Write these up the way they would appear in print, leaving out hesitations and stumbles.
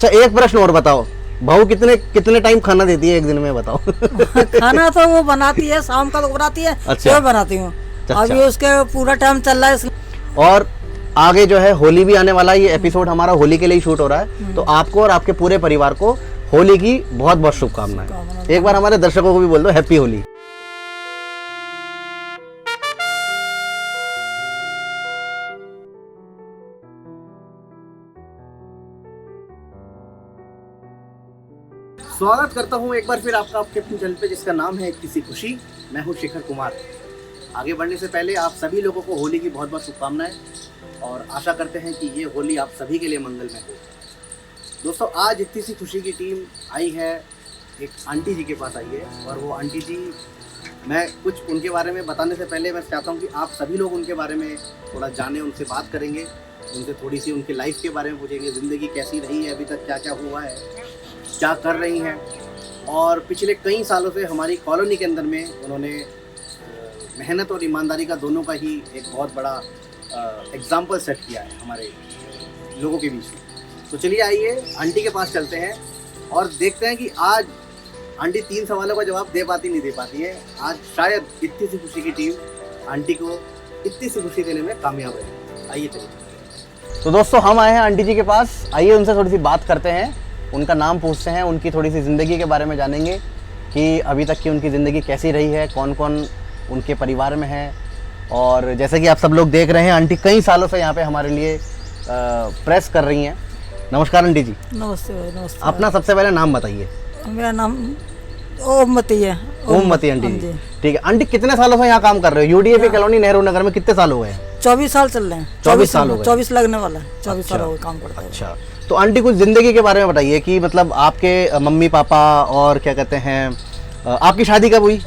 अच्छा एक प्रश्न और बताओ, बहू कितने कितने टाइम खाना देती है एक दिन में, बताओ? खाना तो वो बनाती है, शाम का तो बनाती है। अच्छा। मैं बनाती हूँ। अच्छा। अभी उसके पूरा टाइम चल रहा है। और आगे जो है होली भी आने वाला है, ये एपिसोड हमारा होली के लिए ही शूट हो रहा है, तो आपको और आपके पूरे परिवार को होली की बहुत बहुत शुभकामनाएं। एक बार हमारे दर्शकों को भी बोल दो हैप्पी होली। स्वागत करता हूं एक बार फिर आपका आपके अपने चैनल पे जिसका नाम है किसी खुशी। मैं हूं शेखर कुमार। आगे बढ़ने से पहले आप सभी लोगों को होली की बहुत बहुत शुभकामनाएं और आशा करते हैं कि ये होली आप सभी के लिए मंगलमय हो। दोस्तों आज इतनी सी खुशी की टीम आई है, एक आंटी जी के पास आई है, और वो आंटी जी, मैं कुछ उनके बारे में बताने से पहले मैं चाहता हूँ कि आप सभी लोग उनके बारे में थोड़ा जानें, उनसे बात करेंगे, उनसे थोड़ी सी उनकी लाइफ के बारे में पूछेंगे, ज़िंदगी कैसी रही है अभी तक, क्या क्या हुआ है, क्या कर रही हैं। और पिछले कई सालों से हमारी कॉलोनी के अंदर में उन्होंने मेहनत और ईमानदारी का दोनों का ही एक बहुत बड़ा एग्जाम्पल सेट किया है हमारे लोगों के बीच में। तो चलिए आइए आंटी के पास चलते हैं और देखते हैं कि आज आंटी 3 सवालों का जवाब दे पाती नहीं दे पाती है। आज शायद इतनी सी खुशी की टीम आंटी को इतनी सी खुशी देने में कामयाब है। आइए चलिए। तो दोस्तों हम आए हैं आंटी जी के पास, आइए उनसे थोड़ी सी बात करते हैं, उनका नाम पूछते हैं, उनकी थोड़ी सी ज़िंदगी के बारे में जानेंगे कि अभी तक की उनकी ज़िंदगी कैसी रही है, कौन कौन उनके परिवार में है। और जैसे कि आप सब लोग देख रहे हैं आंटी कई सालों से यहाँ पे हमारे लिए प्रेस कर रही हैं। नमस्कार आंटी जी। नमस्ते भाई। नमस्ते। अपना सबसे पहले नाम बताइए। मेरा नाम ओममती है। ओममती आंटी जी। ठीक है आंटी, कितने सालों से यहाँ काम कर रहे हो? यूडीएपी कॉलोनी नेहरू नगर में कितने साल हो गए? 24 साल चल रहे हैं। 24 साल हो गए। 24 लगने वाला है। 24 साल हो गए काम करते हैं। अच्छा, तो आंटी कुछ ज़िंदगी के बारे में बताइए कि मतलब आपके मम्मी पापा और क्या कहते हैं, आपकी शादी कब हुई?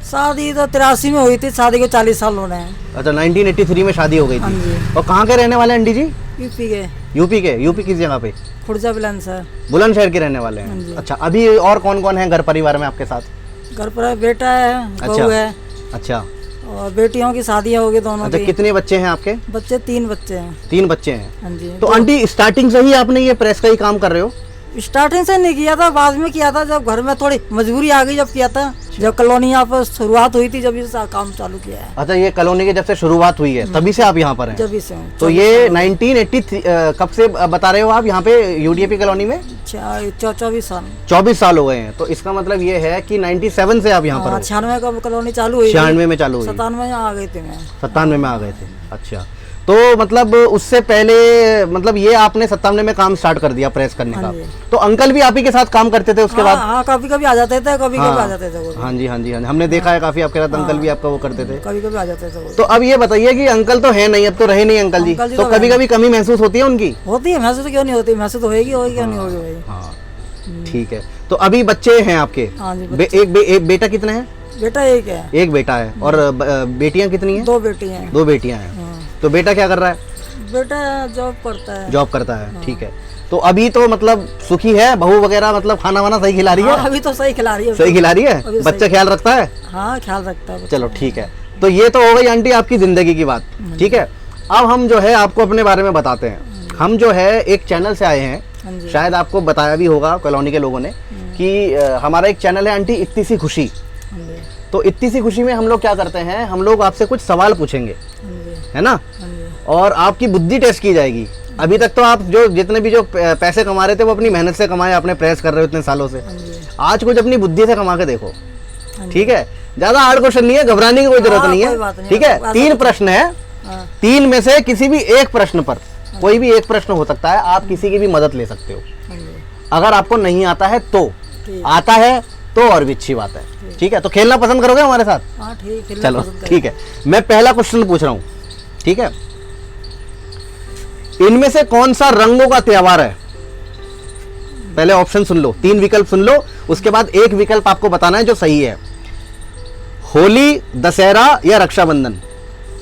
शादी तो 83 में हुई थी, शादी को 40 साल हो रहे हैं। अच्छा, 1983 में शादी हो गई हाँ थी। जी। और कहाँ के रहने वाले हैं आंटी जी? यूपी के। यूपी के? यूपी किस जगह पे? खुर्जा बुलंदशहर। बुलंदशहर के रहने वाले हाँ हैं। जी। अच्छा, अभी और कौन कौन है घर परिवार में आपके साथ? घर पर बेटा है, बहू है, अच्छा। और बेटियों की शादियाँ हो गई दोनों अच्छा, की। कितने बच्चे हैं आपके? बच्चे 3 बच्चे हैं। 3 बच्चे हैं। हाँ जी। तो आंटी स्टार्टिंग से ही आपने ये प्रेस का ही काम कर रहे हो? स्टार्टिंग से नहीं किया था, बाद में किया था, जब घर में थोड़ी मजबूरी आ गई जब किया था। जब कॉलोनी यहाँ पर शुरुआत हुई थी जब इसका काम चालू किया है। अच्छा, ये कॉलोनी की जब से शुरुआत हुई है तभी से आप यहाँ पर हैं? जब से हूँ। तो ये 1983 कब से बता रहे हो आप यहाँ पे यूडीएपी कॉलोनी में? 24 साल। 24 साल हो गए हैं। तो इसका मतलब ये है कि 97 से आप यहाँ पर हो? 96 का कॉलोनी चालू हुई। 96 में चालू हुई। 97 में आ गई थी मैं। 97 में आ गए थे। अच्छा, तो मतलब उससे पहले मतलब ये आपने 97 में काम स्टार्ट कर दिया प्रेस करने का। हाँ जी। तो अंकल भी आप ही के साथ काम करते थे उसके बाद? हाँ, कभी कभी आ जाते थे, कभी कभी आ जाते थे वो। हाँ जी, हाँ जी, हाँ जी, हमने देखा है काफी आपके साथ अंकल भी आपका वो करते थे। कभी कभी आ जाते थे वो। तो अब ये बताइए कि अंकल तो है नहीं, अब तो रहे नहीं अंकल जी, तो कभी कभी कमी महसूस होती है उनकी? होती है, महसूस क्यों नहीं होती, महसूस होगी, होगी क्यों नहीं होगी भाई। हाँ ठीक है। तो अभी बच्चे हैं आपके? हाँ जी। एक बेटा कितने हैं? बेटा एक है। एक बेटा है। और बेटियां कितनी हैं? 2 बेटी हैं। 2 बेटियां हैं। तो बेटा क्या कर रहा है? बेटा जॉब करता है। जॉब करता है। ठीक है। तो अभी तो मतलब सुखी है, बहू वगैरह मतलब खाना वाना सही खिला रही है? हाँ, अभी तो सही खिला रही है। सही खिला रही है? बच्चा ख्याल रखता है? हाँ, ख्याल रखता है। चलो ठीक है। तो ये तो हो गई आंटी आपकी जिंदगी की बात। ठीक है, अब हम जो है आपको अपने बारे में बताते हैं। हम जो है एक चैनल से आए हैं, शायद आपको बताया भी होगा कॉलोनी के लोगों ने कि हमारा एक चैनल है आंटी इतनी सी खुशी। तो इतनी सी खुशी में हम लोग क्या करते हैं, हम लोग आपसे कुछ सवाल पूछेंगे, है ना, और आपकी बुद्धि टेस्ट की जाएगी। अभी तक तो आप जो जितने भी जो पैसे कमा रहे थे वो अपनी मेहनत से कमाए, आपने प्रेस कर रहे हो इतने सालों से। आज कुछ अपनी बुद्धि से कमा के देखो। ठीक है, ज्यादा हार्ड क्वेश्चन नहीं है, घबराने की कोई जरूरत नहीं है। ठीक है, 3 प्रश्न है, 3 में से किसी भी एक प्रश्न पर, कोई भी एक प्रश्न हो सकता है, आप किसी की भी मदद ले सकते हो। अगर आपको नहीं आता है तो, आता है तो और भी अच्छी बात है। ठीक है, तो खेलना पसंद करोगे हमारे साथ? हाँ ठीक है। चलो ठीक है, मैं पहला क्वेश्चन पूछ रहा हूँ। ठीक है, इनमें से कौन सा रंगों का त्योहार है? पहले ऑप्शन सुन लो, 3 विकल्प सुन लो, उसके बाद एक विकल्प आपको बताना है जो सही है। होली, दशहरा या रक्षाबंधन?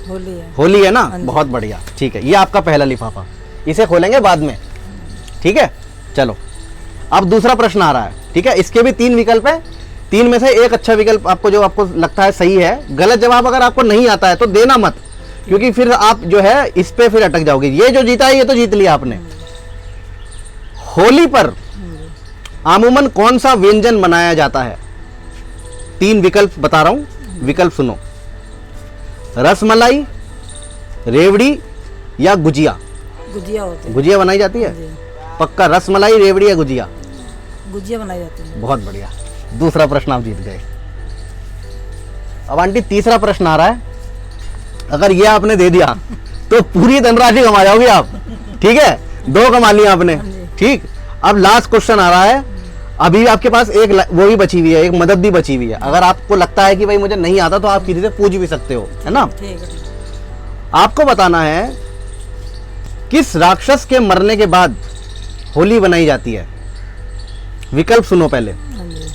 होली है। होली है ना, बहुत बढ़िया। ठीक है, ये आपका पहला लिफाफा, इसे खोलेंगे बाद में। ठीक है, चलो अब दूसरा प्रश्न आ रहा है। ठीक है, इसके भी 3 विकल्प है, 3 में से एक अच्छा विकल्प आपको जो आपको लगता है सही है। गलत जवाब अगर आपको नहीं आता है तो देना मत, क्योंकि फिर आप जो है इस पे फिर अटक जाओगे। ये जो जीता है ये तो जीत लिया आपने। होली पर आमूमन कौन सा व्यंजन बनाया जाता है? 3 विकल्प बता रहा हूं, विकल्प सुनो। रसमलाई, रेवड़ी या गुजिया? गुजिया होती है। गुजिया बनाई जाती है? जी। पक्का रसमलाई, रेवड़ी या गुजिया? गुजिया बनाई जाती है। बहुत बढ़िया, दूसरा प्रश्न आप जीत गए। अब आंटी तीसरा प्रश्न आ रहा है, अगर ये आपने दे दिया तो पूरी धनराशि कमा जाओगे आप, ठीक है? 2 कमा लिया आपने, ठीक। अब लास्ट क्वेश्चन आ रहा है, अभी आपके पास एक वो भी बची हुई है, एक मदद भी बची हुई है। अगर आपको लगता है कि भाई मुझे नहीं आता तो आप किसी से पूछ भी सकते हो, है ना? ठीक है। आपको बताना है किस राक्षस के मरने के बाद होली बनाई जाती है। विकल्प सुनो पहले। हाँ जी।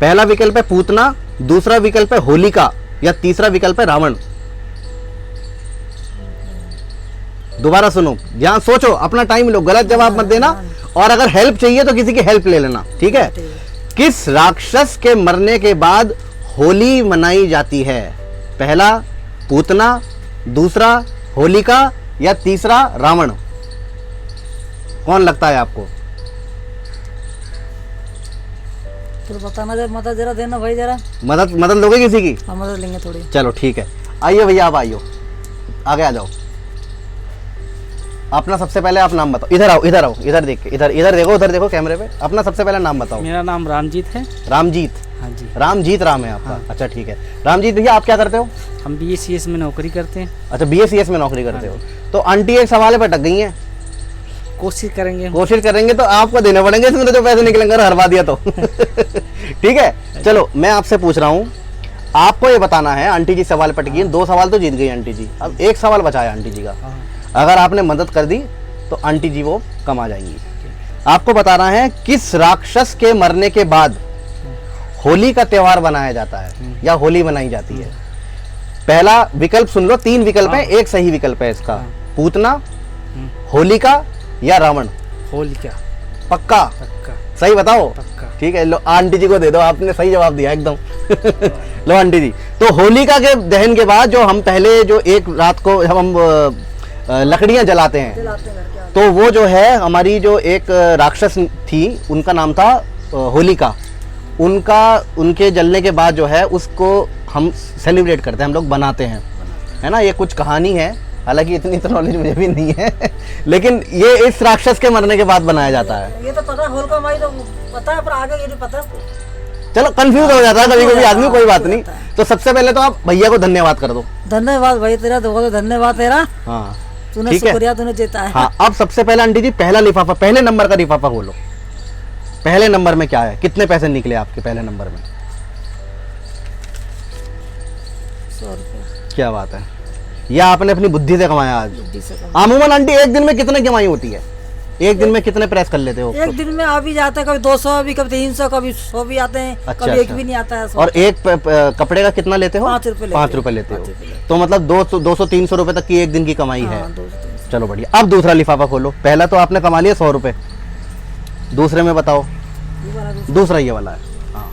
पहला विकल्प है पूतना, दूसरा विकल्प है होलिका या तीसरा विकल्प है रावण। दोबारा सुनो, ध्यान सोचो, अपना टाइम लो, गलत जवाब मत देना, और अगर हेल्प चाहिए तो किसी की हेल्प ले लेना, ठीक है? किस राक्षस के मरने के बाद होली मनाई जाती है? पहला पूतना, दूसरा होलिका या तीसरा रावण? कौन लगता है आपको? तो बताना, जरा मदद जरा देना भाई, जरा मदद लोगे किसी की? हम मदद लेंगे थोड़ी। चलो ठीक है, आइए भैया, आप आइयो, आगे आ जाओ। अपना सबसे पहले आप नाम बताओ। इधर आओ, इधर आओ, इधर देख के, इधर देखो, उधर देखो कैमरे पे। अपना सबसे पहले नाम बताओ। मेरा नाम रामजीत है। रामजीत? हाँ जी। रामजीत राम है आपका? अच्छा ठीक है। रामजीत भैया, आप क्या करते हो? हम BACS में नौकरी करते हैं। अच्छा, BACS में नौकरी करते हो। तो आंटी एक सवाल पे अटक गई हैं, कोशिश करेंगे। कोशिश करेंगे तो आपको देने पड़ेंगे इसमें तो जो पैसे निकलेंगे, और हरवा दिया तो ठीक है। चलो मैं आपसे पूछ रहा हूँ, आपको ये बताना है, आंटी जी सवाल पट गई, 2 सवाल तो जीत गई आंटी जी, अब 1 सवाल बचा है आंटी जी का। अगर आपने मदद कर दी तो आंटी जी वो कमा जाएंगी। आपको बताना है किस राक्षस के मरने के बाद होली का त्योहार बनाया जाता है या होली मनाई जाती है। पहला विकल्प सुन लो, 3 विकल्प है, एक सही विकल्प है इसका। पूतना, होलिका या रावण? होलिका। पक्का? पक्का। सही बताओ। पक्का। ठीक है, लो आंटी जी को दे दो, आपने सही जवाब दिया एकदम लो आंटी जी, तो होलिका के दहन के बाद जो हम पहले जो एक रात को हम लकड़ियां जलाते हैं, तो वो जो है हमारी जो एक राक्षस थी, उनका नाम था होलिका। उनके जलने के बाद जो है उसको हम सेलिब्रेट करते हैं, हम लोग बनाते हैं, है ना? ये कुछ कहानी है, हालांकि इतनी तो नॉलेज मुझे भी नहीं है लेकिन ये इस राक्षस के मरने के बाद बनाया जाता है। ये तो पता है, होलिका माई तो पता है, पर आगे ये नहीं पता। चलो कंफ्यूज हो जाता है कभी कभी आदमी, कोई बात नहीं। तो सबसे पहले तो आप भैया को धन्यवाद कर दो। धन्यवाद भाई तेरा, बहुत धन्यवाद तेरा। हाँ तूने ठीक है। शुक्रिया, तूने जीता है। हाँ, अब सबसे पहले आंटी जी पहला लिफाफा, पहले नंबर का लिफाफा खोलो। पहले नंबर में क्या है, कितने पैसे निकले आपके पहले नंबर में? 100 रुपये। क्या बात है, यह आपने अपनी बुद्धि से कमाया आज। बुद्धि से कमा। अमूमन आंटी एक दिन में कितने कमाई होती है? एक दिन में कितने प्रेस कर लेते हो? एक दिन में आ भी जाता है, कभी 200 भी, कभी 300, कभी 100 भी आते हैं। अच्छा, कभी एक अच्छा। भी नहीं आता है। और एक कपड़े का कितना लेते हो? 5 रुपए लेते 5 रुपए लेते हो। तो मतलब 200-300 रुपए तक की एक दिन की कमाई है। 200-300। चलो बढ़िया। अब दूसरा लिफाफा खोलो। पहला तो आपने कमा लिया 100 रुपए, दूसरे में बताओ। ये वाला दूसरा ये वाला है। हाँ,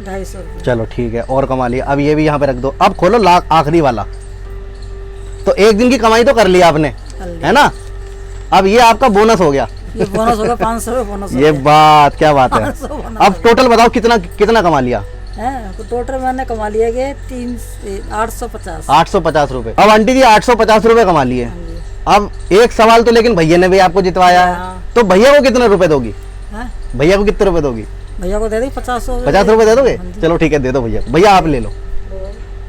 250 रुपये। चलो ठीक है, और कमा लिया। अब ये भी यहाँ पे रख दो। अब खोलो लाख आखिरी वाला। तो एक दिन की कमाई तो कर लिया आपने, है ना? अब ये आपका बोनस हो गया। ये बोनस होगा 500 रुपये बोनस। ये बात, क्या बात है। 500 बोनस। अब टोटल बताओ कितना कमा लिया? तो टोटल मैंने कमा लिया कि 850। 850 रुपए। अब आंटी जी 850 रुपए कमा लिए। अब एक सवाल तो लेकिन भैया ने भी आपको जितवाया है, हाँ। तो भैया को कितने रुपए दोगी? हैं? भैया को कितने रुपए दोगी? भैया को दे दी 50 रुपये। 50 रुपए दे दोगे? चलो ठीक है, दे दो भैया। भैया आप ले लो।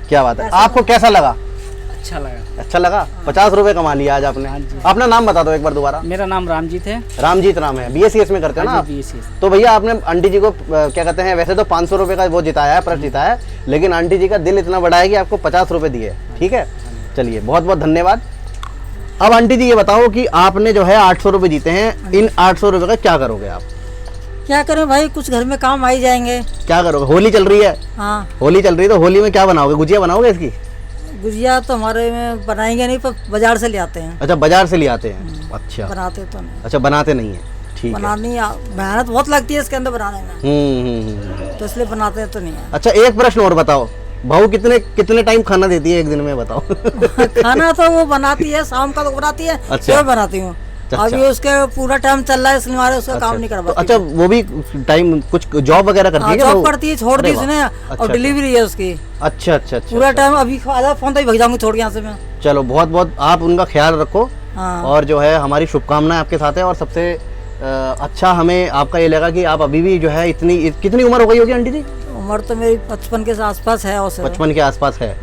क्या बात है, आपको कैसा लगा? अच्छा लगा। अच्छा लगा। 50 रुपए कमा लिया आज आपने। अपना नाम बता दो एक बार दोबारा। मेरा नाम रामजीत है। रामजीत राम है, BACS में करते हैं ना आप? BACS। तो भैया आपने आंटी जी को क्या कहते हैं, वैसे तो 500 रुपए का वो जिताया है, पर्स जिताया है, लेकिन आंटी जी का दिल इतना बड़ा है कि आपको 50 रुपए दिए। ठीक है, चलिए बहुत बहुत धन्यवाद। अब आंटी जी ये बताओ कि आपने जो है 800 रुपए जीते हैं, इन 800 रुपए का क्या करोगे आप? क्या करें भाई, कुछ घर में काम आ ही जाएंगे। क्या करोगे? होली चल रही है। हाँ, होली चल रही है, तो होली में क्या बनाओगे? गुजिया बनाओगे इसकी? गुजिया तो हमारे में बनाएंगे नहीं, पर बाजार से ले आते हैं। अच्छा, बाजार से ले आते हैं। अच्छा बनाते तो नहीं। अच्छा, बनाते नहीं है। ठीक है। बनानी मेहनत बहुत लगती है इसके अंदर बनाने में, हम्म। तो इसलिए बनाते तो नहीं है। अच्छा, एक प्रश्न और बताओ, बहू कितने टाइम खाना देती है एक दिन में, बताओ? खाना तो वो बनाती है, शाम का तो बनाती है, अच्छा। सुबह बनाती हूँ। अच्छा। अभी उसके पूरा टाइम चल रहा है इसलिए हमारे उसका काम नहीं तो करवाती। अच्छा, वो भी टाइम कुछ जॉब वगैरह करती है क्या जॉब बहू? करती है, छोड़ दी अरे वाह। इसने, अच्छा, और डिलीवरी है उसकी। अच्छा अच्छा अच्छा। पूरा टाइम अभी आधा फोन तो ही भग जाऊंगी छोड़ के यहाँ से मैं। चलो, बहुत बहुत आप उनका ख्याल रखो, हाँ। और जो है हमारी शुभकामनाएं आपके साथ है। और सबसे अच्छा हमें आपका ये लगा कि आप अभी भी जो है कितनी उम्र हो गई होगी आंटी जी? उम्र तो मेरी 55 के आसपास है। और 55 के आसपास है।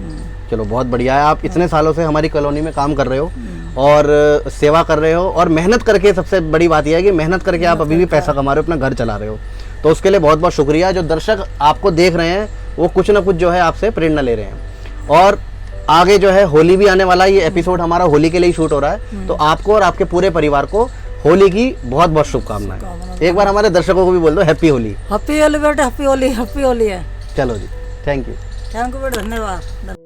चलो, बहुत बढ़िया है। आप इतने सालों से हमारी कॉलोनी में काम कर रहे हो और सेवा कर रहे हो, और मेहनत करके, सबसे बड़ी बात यह है कि मेहनत करके आप अभी भी पैसा कमा रहे हो, अपना घर चला रहे हो। तो उसके लिए बहुत बहुत शुक्रिया। जो दर्शक आपको देख रहे हैं वो कुछ ना कुछ जो है आपसे प्रेरणा ले रहे हैं। और आगे जो है होली भी आने वाला है, ये एपिसोड हमारा होली के लिए ही शूट हो रहा है। तो आपको और आपके पूरे परिवार को होली की बहुत बहुत शुभकामनाएं। एक बार हमारे दर्शकों को भी बोल दो हैप्पी होली। हैप्पी होली बेटा, हैप्पी होली, हैप्पी होली है। चलो जी, थैंक यू। थैंक यू बेटा, धन्यवाद।